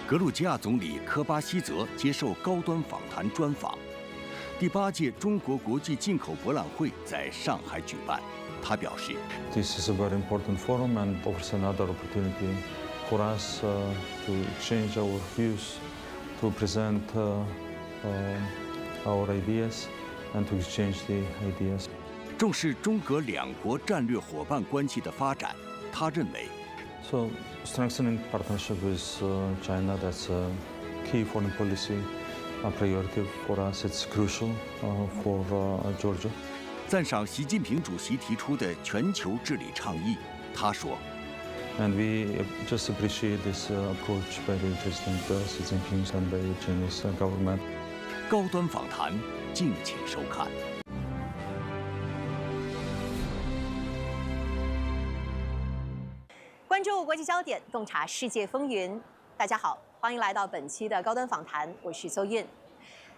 格鲁吉亚总理科巴西泽接受高端访谈专访。第8届中国国际进口博览会在上海举办。他表示 ，This is a very important forum and offers another opportunity for us to exchange our views, to present our ideas, and to exchange the ideas. 重视中格两国战略伙伴关系的发展。他认为 So strengthening partnership with China, that's a key foreign policy priority for us. It's crucial for Georgia. 赞赏习近平主席提出的全球治理倡议。他说 And we just appreciate this approach by the President Xi Jinping and the Chinese government. 高端访谈，敬请收看。关注国际焦点，洞察世界风云。大家好，欢迎来到本期的高端访谈，我是邹韵。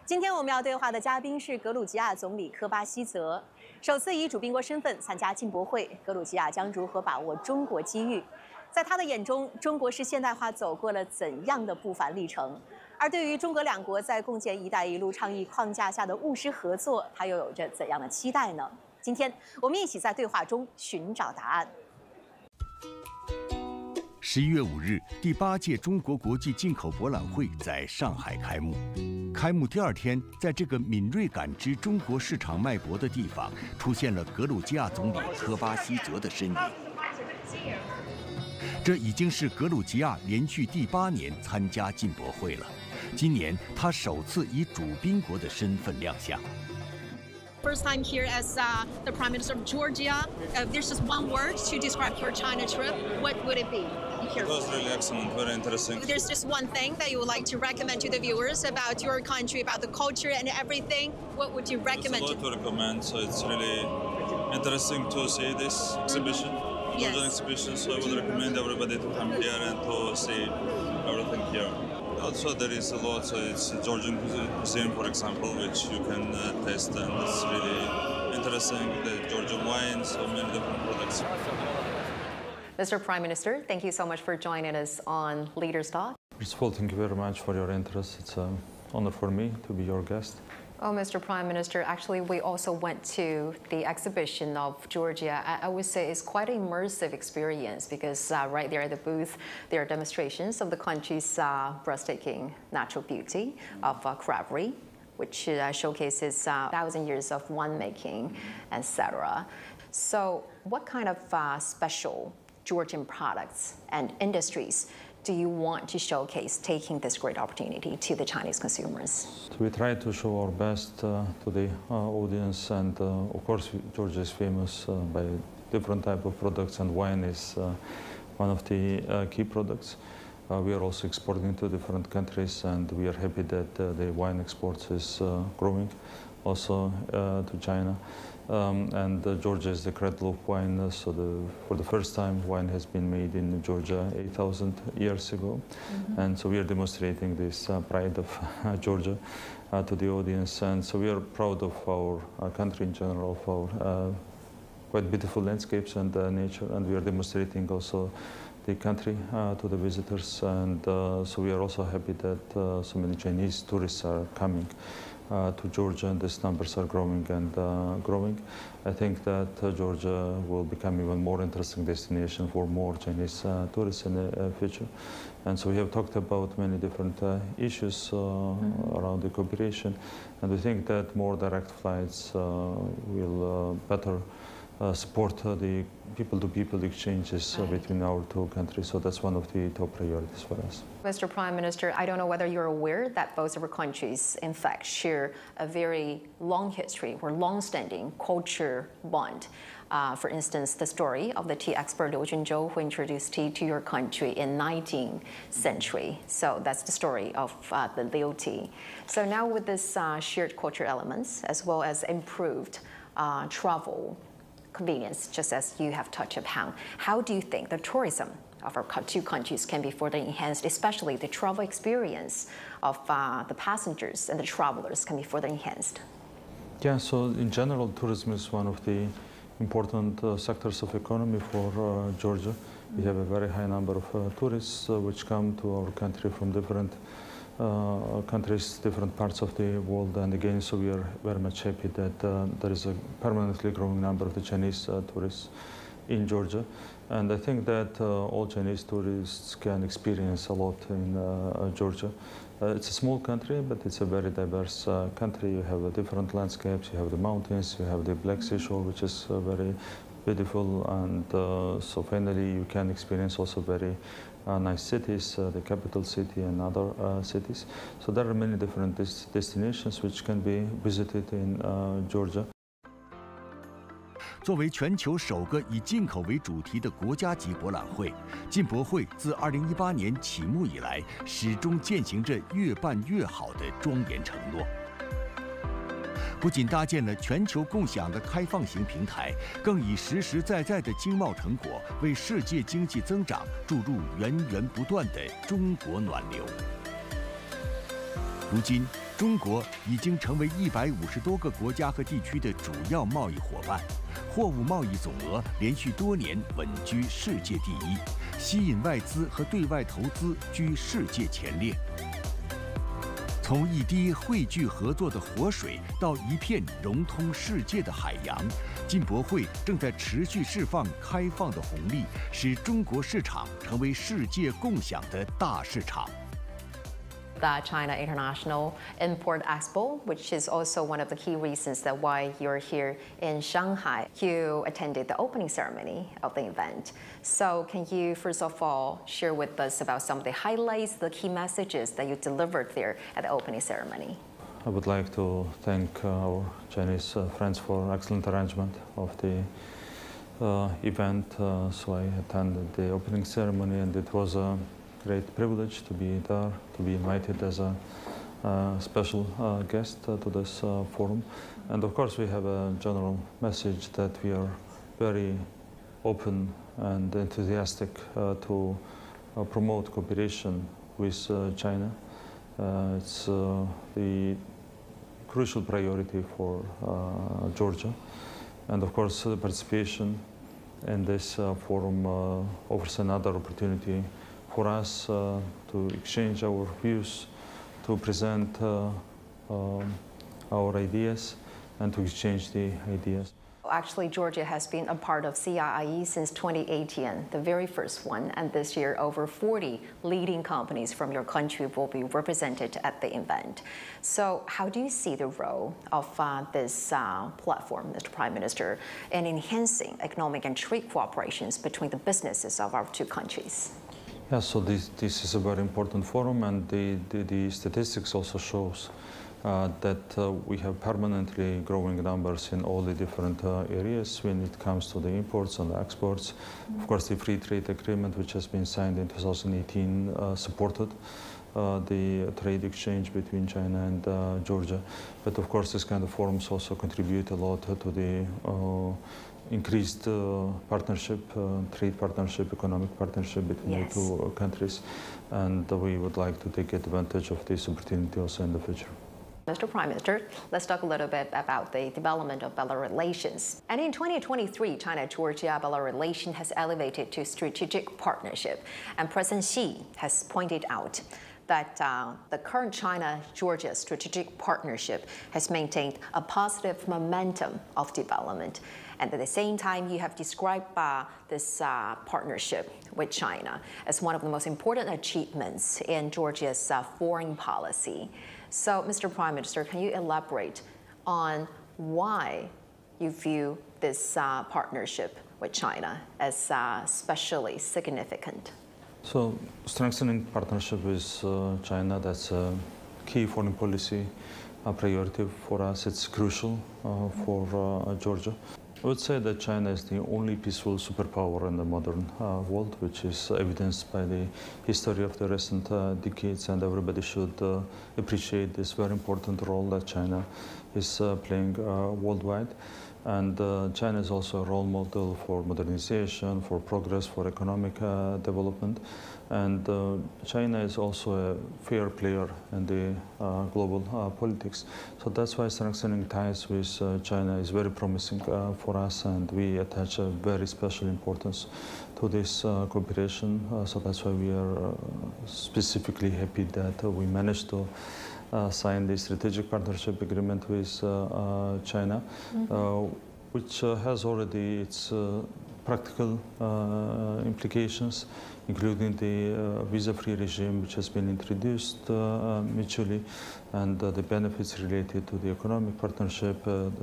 今天我们要对话的嘉宾是格鲁吉亚总理科巴西泽，首次以主宾国身份参加进博会。格鲁吉亚将如何把握中国机遇？在他的眼中，中国是现代化走过了怎样的不凡历程？而对于中格两国在共建“一带一路”倡议框架下的务实合作，他又有着怎样的期待呢？今天我们一起在对话中寻找答案。11月5日，第8届中国国际进口博览会在上海开幕。开幕第2天，在这个敏锐感知中国市场脉搏的地方，出现了格鲁吉亚总理科巴西泽的身影。这已经是格鲁吉亚连续第8年参加进博会了。今年，他首次以主宾国的身份亮相。First time here as the Prime Minister of Georgia. There's just one word to describe your China trip. What would it be? It was really excellent, very interesting. There's just one thing that you would like to recommend to the viewers about your country, about the culture and everything. What would you recommend? There's a lot to recommend, so it's really interesting to see this exhibition, Georgian exhibition. So I would recommend everybody to come here and to see everything here. Also, there is a lot. So it's Georgian cuisine, for example, which you can taste, and it's really interesting. The Georgian wine, so many different products. Mr. Prime Minister, thank you so much for joining us on Leaders Talk. First of all, thank you very much for your interest. It's an honor for me to be your guest. Oh, Mr. Prime Minister, actually, we also went to the exhibition of Georgia. I would say it's quite an immersive experience because right there at the booth, there are demonstrations of the country's breathtaking natural beauty of Kravri, which showcases 1,000 years of winemaking, etc. So what kind of special Georgian products and industries do you want to showcase taking this great opportunity to the Chinese consumers? So we try to show our best to the audience, and of course Georgia is famous by different type of products, and wine is one of the key products. We are also exporting to different countries, and we are happy that the wine exports is growing also to China. And Georgia is the cradle of wine, so for the first time wine has been made in Georgia 8,000 years ago. And so we are demonstrating this pride of Georgia to the audience, and so we are proud of our country in general, of our quite beautiful landscapes and nature, and we are demonstrating also the country to the visitors, and so we are also happy that so many Chinese tourists are coming to Georgia, and these numbers are growing and growing. I think that Georgia will become even more interesting destination for more Chinese tourists in the future. And so we have talked about many different issues around the cooperation, and we think that more direct flights will better support the people-to-people exchanges between our two countries. So that's one of the top priorities for us. Mr. Prime Minister, I don't know whether you're aware that both of our countries, in fact, share a very long history or long-standing culture bond. For instance, the story of the tea expert Liu Junzhou, who introduced tea to your country in 19th century. So that's the story of the Liu tea. So now with this shared culture elements, as well as improved travel convenience, just as you have touched upon, how do you think the tourism of our two countries can be further enhanced, especially the travel experience of the passengers and the travelers can be further enhanced? Yeah, so in general, tourism is one of the important sectors of economy for Georgia. We have a very high number of tourists which come to our country from different countries, different parts of the world, and again, so we are very much happy that there is a permanently growing number of the Chinese tourists in Georgia. And I think that all Chinese tourists can experience a lot in Georgia. It's a small country, but it's a very diverse country. You have different landscapes, you have the mountains, you have the Black Sea shore, which is very beautiful, and so finally you can experience also very nice cities, the capital city and other cities. So there are many different destinations which can be visited in Georgia. 作为全球首个以进口为主题的国家级博览会，进博会自2018年启幕以来，始终践行着越办越好的庄严承诺。不仅搭建了全球共享的开放型平台，更以实实在在的经贸成果为世界经济增长注入源源不断的中国暖流。如今，中国已经成为150多个国家和地区的主要贸易伙伴，货物贸易总额连续多年稳居世界第一，吸引外资和对外投资居世界前列。从一滴汇聚合作的活水到一片融通世界的海洋，进博会正在持续释放开放的红利，使中国市场成为世界共享的大市场。 The China International Import Expo, which is also one of the key reasons that why you're here in Shanghai. You attended the opening ceremony of the event. So can you first of all share with us about some of the highlights, the key messages that you delivered there at the opening ceremony? I would like to thank our Chinese friends for excellent arrangement of the event. So I attended the opening ceremony, and it was a great privilege to be there, to be invited as a special guest to this forum. And of course we have a general message that we are very open and enthusiastic to promote cooperation with China. It's the crucial priority for Georgia. And of course the participation in this forum offers another opportunity for us to exchange our views, to present our ideas, and to exchange the ideas. Actually, Georgia has been a part of CIIE since 2018, the very first one, and this year over 40 leading companies from your country will be represented at the event. So how do you see the role of this platform, Mr. Prime Minister, in enhancing economic and trade cooperations between the businesses of our two countries? Yeah, so this is a very important forum, and the statistics also shows that we have permanently growing numbers in all the different areas when it comes to the imports and the exports. Of course, the free trade agreement, which has been signed in 2018, supported the trade exchange between China and Georgia. But of course, this kind of forums also contribute a lot to the increased partnership, trade partnership, economic partnership between the two countries. And we would like to take advantage of this opportunity also in the future. Mr. Prime Minister, let's talk a little bit about the development of bilateral relations. And in 2023, China-Georgia-bilateral relation has elevated to strategic partnership. And President Xi has pointed out that the current China-Georgia strategic partnership has maintained a positive momentum of development. And at the same time, you have described this partnership with China as one of the most important achievements in Georgia's foreign policy. So, Mr. Prime Minister, can you elaborate on why you view this partnership with China as especially significant? So, strengthening partnership with China, that's a key foreign policy priority for us. It's crucial for Georgia. I would say that China is the only peaceful superpower in the modern world, which is evidenced by the history of the recent decades, and everybody should appreciate this very important role that China is playing worldwide. And China is also a role model for modernization, for progress, for economic development. And China is also a fair player in the global politics. So that's why strengthening ties with China is very promising for us, and we attach a very special importance to this cooperation. So that's why we are specifically happy that we managed to sign the strategic partnership agreement with China, which has already its practical implications, including the visa-free regime, which has been introduced mutually, and the benefits related to the economic partnership,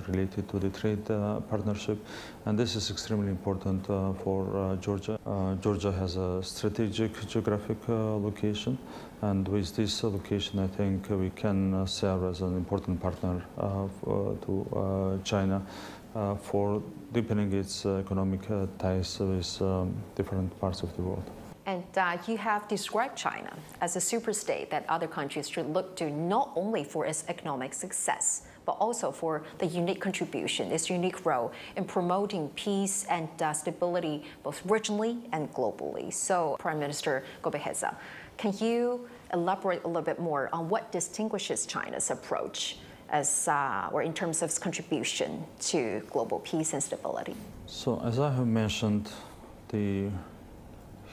related to the trade partnership. And this is extremely important for Georgia. Georgia has a strategic geographic location, and with this location, I think we can serve as an important partner to China for deepening its economic ties with different parts of the world. And you have described China as a superstate that other countries should look to not only for its economic success, but also for the unique contribution, its unique role in promoting peace and stability both regionally and globally. So, Prime Minister Gobiheza, can you elaborate a little bit more on what distinguishes China's approach as, or in terms of its contribution to global peace and stability? So, as I have mentioned, the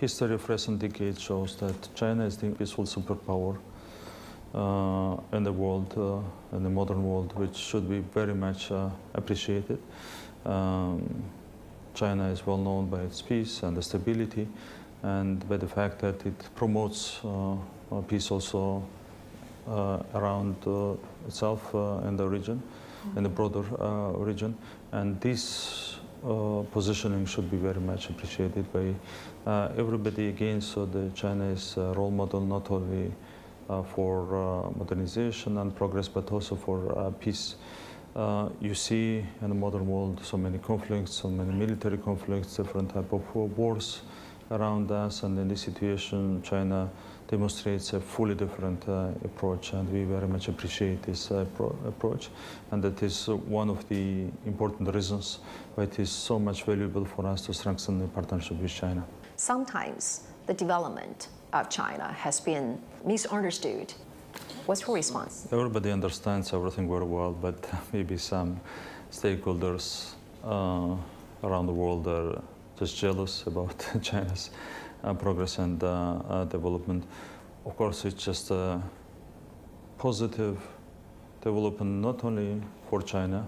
history of recent decades shows that China is the peaceful superpower in the world, in the modern world, which should be very much appreciated. China is well known by its peace and the stability, and by the fact that it promotes peace also around itself in the region, in the broader region. And this positioning should be very much appreciated by everybody again. So the China is a role model not only for modernization and progress, but also for peace. You see in the modern world so many conflicts, so many military conflicts, different type of wars around us, and in this situation China demonstrates a fully different approach, and we very much appreciate this approach, and that is one of the important reasons why it is so much valuable for us to strengthen the partnership with China. Sometimes the development of China has been misunderstood. What's your response? Everybody understands everything very well, but maybe some stakeholders around the world are just jealous about China's progress and development. Of course, it's just a positive development not only for China,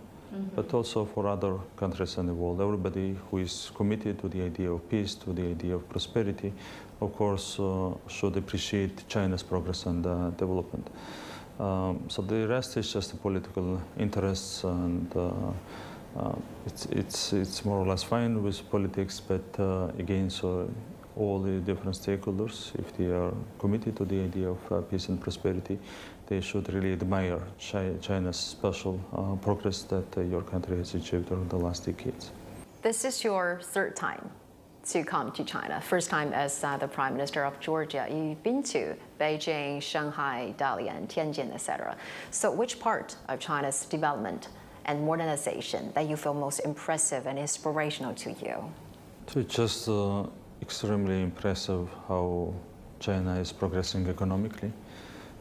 but also for other countries in the world. Everybody who is committed to the idea of peace, to the idea of prosperity, of course, should appreciate China's progress and development. So the rest is just the political interests, and it's more or less fine with politics, but again, so all the different stakeholders, if they are committed to the idea of peace and prosperity, they should really admire China's special progress that your country has achieved over the last decades. This is your third time to come to China. First time as the Prime Minister of Georgia. You've been to Beijing, Shanghai, Dalian, Tianjin, etc. So which part of China's development and modernization that you feel most impressive and inspirational to you? So it's just extremely impressive how China is progressing economically,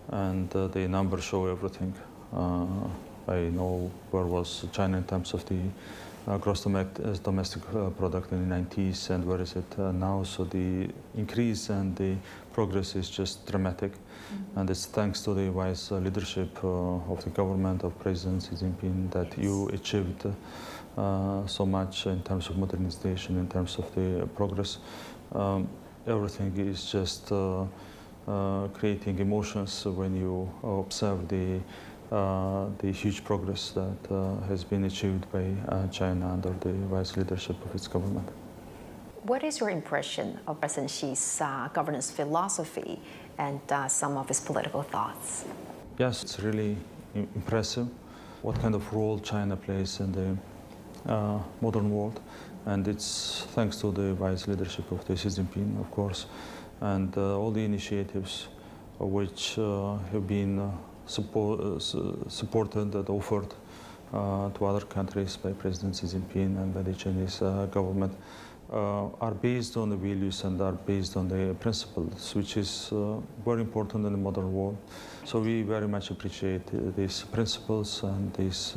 and the numbers show everything. I know where was China in terms of the gross domestic product in the 90s, and where is it now. So the increase and the progress is just dramatic, and it's thanks to the wise leadership of the government of President Xi Jinping that you achieved so much in terms of modernization, in terms of the progress. Everything is just creating emotions when you observe the huge progress that has been achieved by China under the wise leadership of its government. What is your impression of President Xi's governance philosophy and some of his political thoughts? Yes, it's really impressive what kind of role China plays in the modern world, and it's thanks to the wise leadership of Xi Jinping, of course, and all the initiatives which have been supported and offered to other countries by President Xi Jinping and by the Chinese government are based on the values and are based on the principles, which is very important in the modern world. So we very much appreciate these principles and these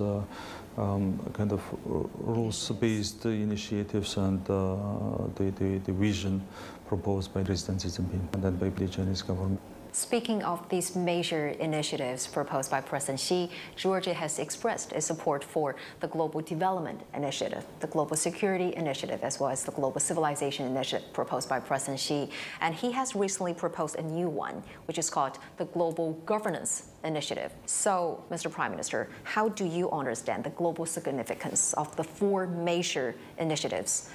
kind of rules-based initiatives and the vision proposed by President Xi Jinping and then by the Chinese government. Speaking of these major initiatives proposed by President Xi, Georgia has expressed its support for the Global Development Initiative, the Global Security Initiative, as well as the Global Civilization Initiative proposed by President Xi. And he has recently proposed a new one, which is called the Global Governance Initiative. So, Mr. Prime Minister, how do you understand the global significance of the four major initiatives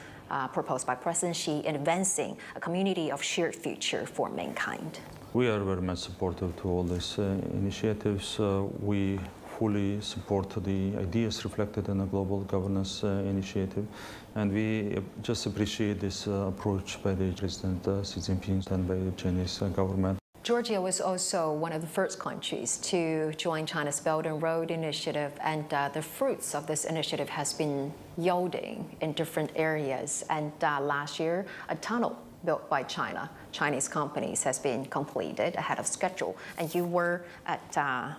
proposed by President Xi in advancing a community of shared future for mankind? We are very much supportive to all these initiatives. We fully support the ideas reflected in the Global Governance Initiative, and we just appreciate this approach by the President Xi Jinping and by the Chinese government. Georgia was also one of the first countries to join China's Belt and Road Initiative, and the fruits of this initiative has been yielding in different areas. And last year, a tunnel built by Chinese companies has been completed ahead of schedule. And you were at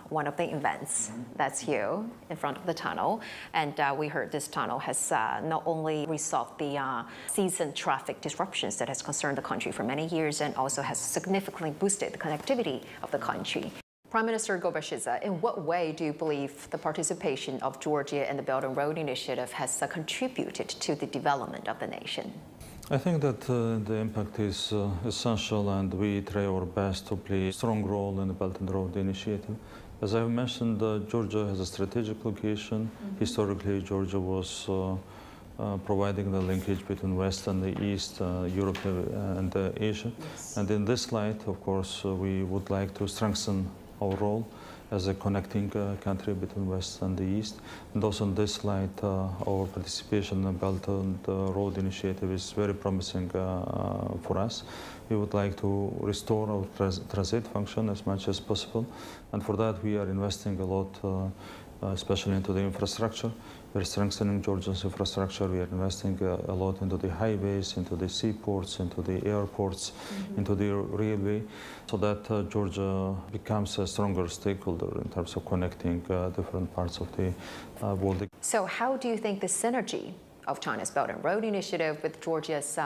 one of the events. That's you in front of the tunnel. And we heard this tunnel has not only resolved the season traffic disruptions that has concerned the country for many years, and also has significantly boosted the connectivity of the country. Prime Minister Gobashidze, in what way do you believe the participation of Georgia in the Belt and Road Initiative has contributed to the development of the nation? I think that the impact is essential, and we try our best to play a strong role in the Belt and Road Initiative. As I've mentioned, Georgia has a strategic location. Historically, Georgia was providing the linkage between West and the East, Europe and Asia. Yes. And in this light, of course, we would like to strengthen our role as a connecting country between West and the East. And also in this light, our participation in the Belt and Road Initiative is very promising for us. We would like to restore our transit function as much as possible. And for that, we are investing a lot, especially into the infrastructure. We're strengthening Georgia's infrastructure. We are investing a lot into the highways, into the seaports, into the airports, into the railway, so that Georgia becomes a stronger stakeholder in terms of connecting different parts of the world. So how do you think the synergy of China's Belt and Road Initiative with Georgia's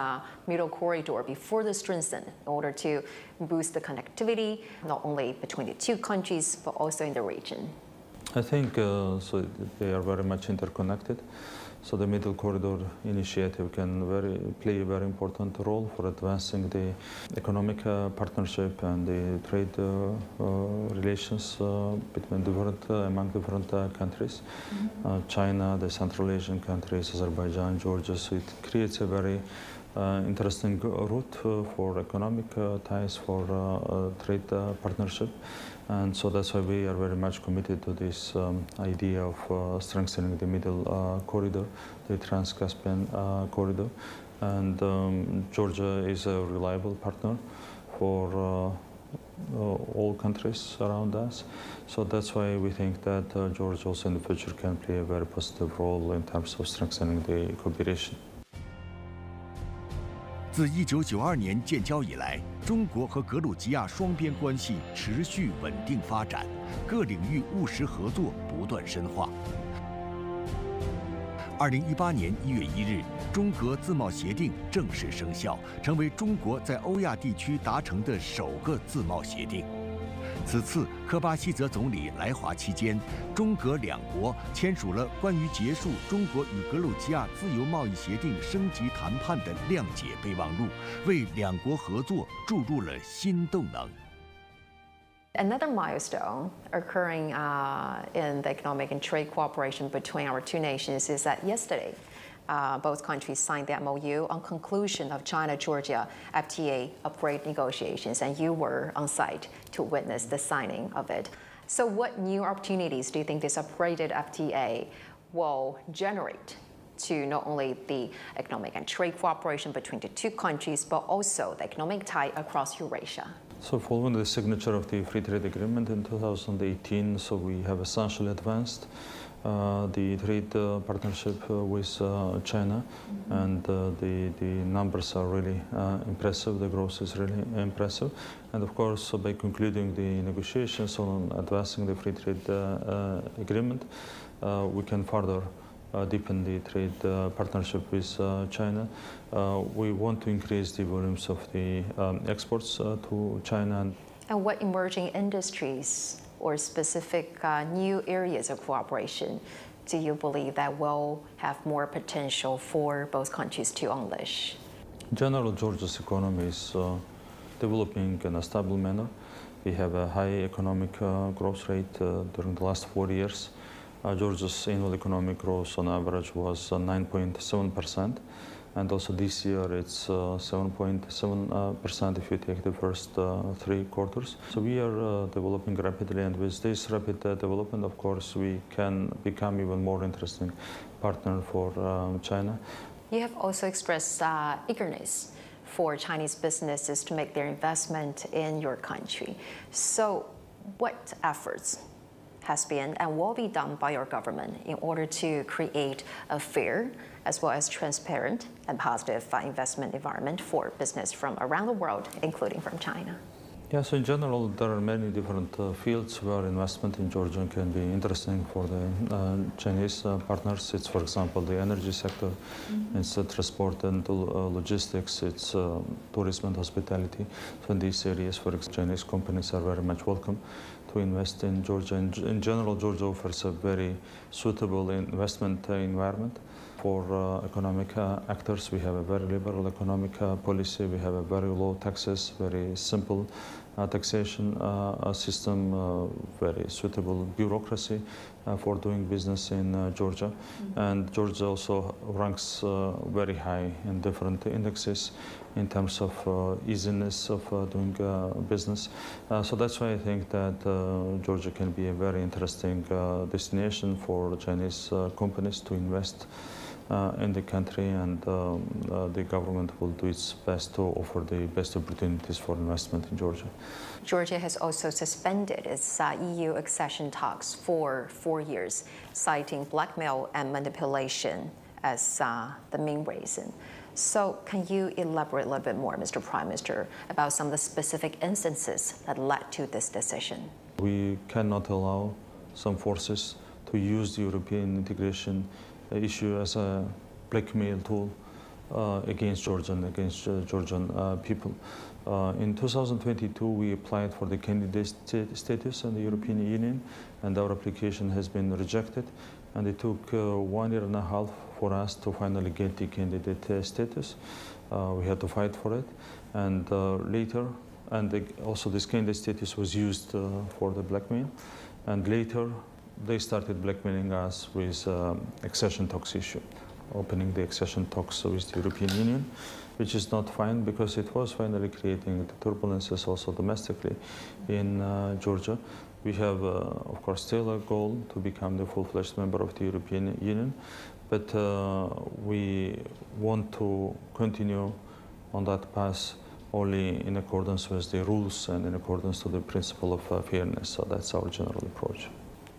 middle corridor be further strengthened in order to boost the connectivity, not only between the two countries, but also in the region? I think so they are very much interconnected. So the Middle Corridor Initiative can play a very important role for advancing the economic partnership and the trade relations between among different countries. China, the Central Asian countries, Azerbaijan, Georgia. So it creates a very interesting route for economic ties, for trade partnership. And so that's why we are very much committed to this idea of strengthening the middle corridor, the Trans-Caspian corridor. And Georgia is a reliable partner for all countries around us. So that's why we think that Georgia also in the future can play a very positive role in terms of strengthening the cooperation. 自1992年建交以来，中国和格鲁吉亚双边关系持续稳定发展，各领域务实合作不断深化。2018年1月1日，中格自贸协定正式生效，成为中国在欧亚地区达成的首个自贸协定。此次科巴西泽总理来华期间，中格两国签署了关于结束中国与格鲁吉亚自由贸易协定升级谈判的谅解备忘录，为两国合作注入了新动能。Another milestone occurring in the economic and trade cooperation between our two nations is that yesterday, both countries signed the MOU on conclusion of China-Georgia FTA upgrade negotiations, and you were on site to witness the signing of it. So what new opportunities do you think this upgraded FTA will generate to not only the economic and trade cooperation between the two countries, but also the economic tie across Eurasia? So following the signature of the free trade agreement in 2018, so we have essentially advanced the trade partnership with China, and the numbers are really impressive. The growth is really impressive, and of course, by concluding the negotiations on advancing the free trade agreement, we can further deepen the trade partnership with China. We want to increase the volumes of the exports to China. And what emerging industries or specific new areas of cooperation do you believe that will have more potential for both countries to unleash? In general, Georgia's economy is developing in a stable manner. We have a high economic growth rate during the last 4 years. Georgia's annual economic growth on average was 9.7%. And also this year it's 7.7% if you take the first 3 quarters. So we are developing rapidly, and with this rapid development, of course, we can become even more interesting partner for China. You have also expressed eagerness for Chinese businesses to make their investment in your country. So what efforts has been and will be done by your government in order to create a fair as well as transparent and positive investment environment for business from around the world, including from China? Yeah, so in general, there are many different fields where investment in Georgia can be interesting for the Chinese partners. It's, for example, the energy sector, it's transport and logistics, it's tourism and hospitality. So in these areas, for example, Chinese companies are very much welcome to invest in Georgia. In general, Georgia offers a very suitable investment environment for economic actors. We have a very liberal economic policy. We have a very low taxes, very simple taxation system, very suitable bureaucracy for doing business in Georgia. And Georgia also ranks very high in different indexes in terms of easiness of doing business. So that's why I think that Georgia can be a very interesting destination for Chinese companies to invest in the country, and the government will do its best to offer the best opportunities for investment in Georgia. Georgia has also suspended its EU accession talks for 4 years, citing blackmail and manipulation as the main reason. So can you elaborate a little bit more, Mr. Prime Minister, about some of the specific instances that led to this decision? We cannot allow some forces to use the European integration issue as a blackmail tool against Georgia and against Georgian people. In 2022, we applied for the candidate status in the European Union, and our application has been rejected. And it took 1.5 years for us to finally get the candidate status. We had to fight for it, and later, also this candidate status was used for the blackmail, and later they started blackmailing us with accession talks issue, opening the accession talks with the European Union, which is not fine because it was finally creating the turbulences also domestically in Georgia. We have, of course, still a goal to become the full-fledged member of the European Union, but we want to continue on that path only in accordance with the rules and in accordance to the principle of fairness. So that's our general approach.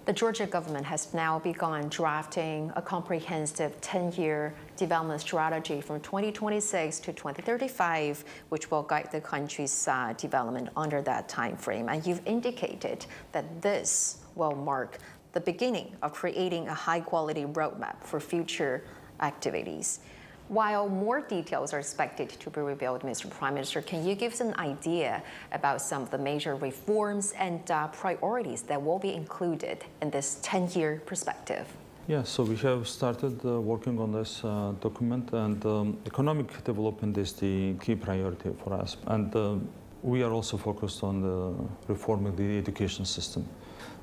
The Georgia government has now begun drafting a comprehensive 10-year development strategy from 2026 to 2035, which will guide the country's development under that time frame. And you've indicated that this will mark the beginning of creating a high-quality roadmap for future activities. While more details are expected to be revealed, Mr. Prime Minister, can you give us an idea about some of the major reforms and priorities that will be included in this 10-year perspective? Yeah, so we have started working on this document, and economic development is the key priority for us. And we are also focused on reforming the education system.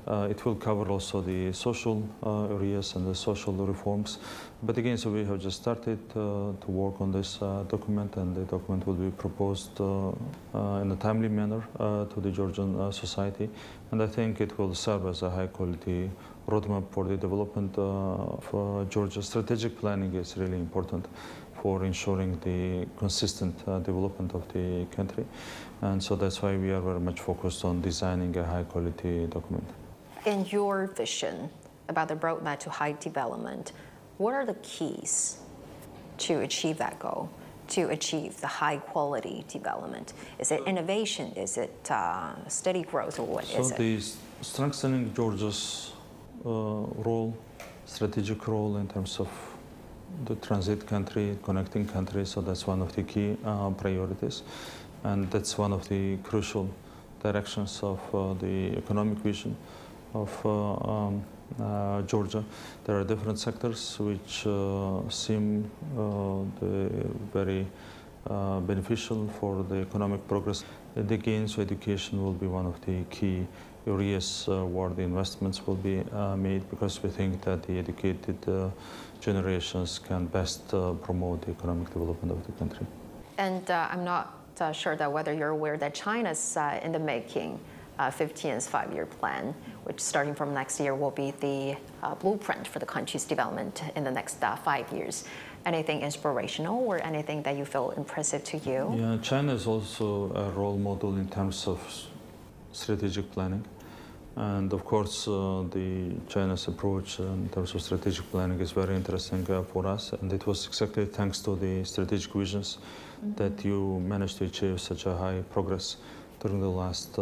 It will cover also the social areas and the social reforms. But again, so we have just started to work on this document, and the document will be proposed in a timely manner to the Georgian society. And I think it will serve as a high-quality roadmap for the development of Georgia. Strategic planning is really important for ensuring the consistent development of the country. And so that's why we are very much focused on designing a high-quality document. In your vision, about the roadmap to high development. What are the keys to achieve that goal, to achieve the high quality development? Is it innovation? Is it steady growth, or what is it? So strengthening Georgia's strategic role in terms of the transit country, connecting countries, so that's one of the key priorities. And that's one of the crucial directions of the economic vision of Georgia. There are different sectors which seem very beneficial for the economic progress. The gains of education will be one of the key areas where the investments will be made, because we think that the educated generations can best promote the economic development of the country. And I'm not sure that whether you're aware that China's in the making 15th five-year plan, which starting from next year will be the blueprint for the country's development in the next 5 years. Anything inspirational or anything that you feel impressive to you? Yeah, China is also a role model in terms of strategic planning. And of course, the China's approach in terms of strategic planning is very interesting for us. And it was exactly thanks to the strategic visions that you managed to achieve such a high progress during the last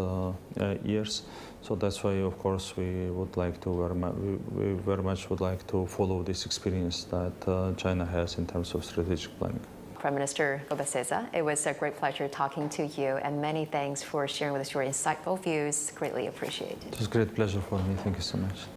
years. So that's why, of course, we would like to we very much would like to follow this experience that China has in terms of strategic planning. Prime Minister Gobaseza, it was a great pleasure talking to you, and many thanks for sharing with us your insightful views. Greatly appreciated. It was a great pleasure for me. Thank you so much.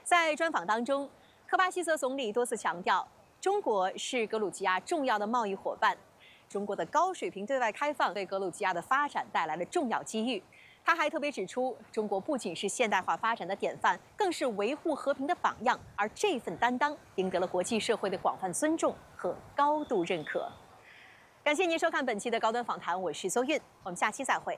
在专访当中，科巴西泽总理多次强调，中国是格鲁吉亚重要的贸易伙伴，中国的高水平对外开放对格鲁吉亚的发展带来了重要机遇。他还特别指出，中国不仅是现代化发展的典范，更是维护和平的榜样，而这份担当赢得了国际社会的广泛尊重和高度认可。感谢您收看本期的高端访谈，我是邹韵，我们下期再会。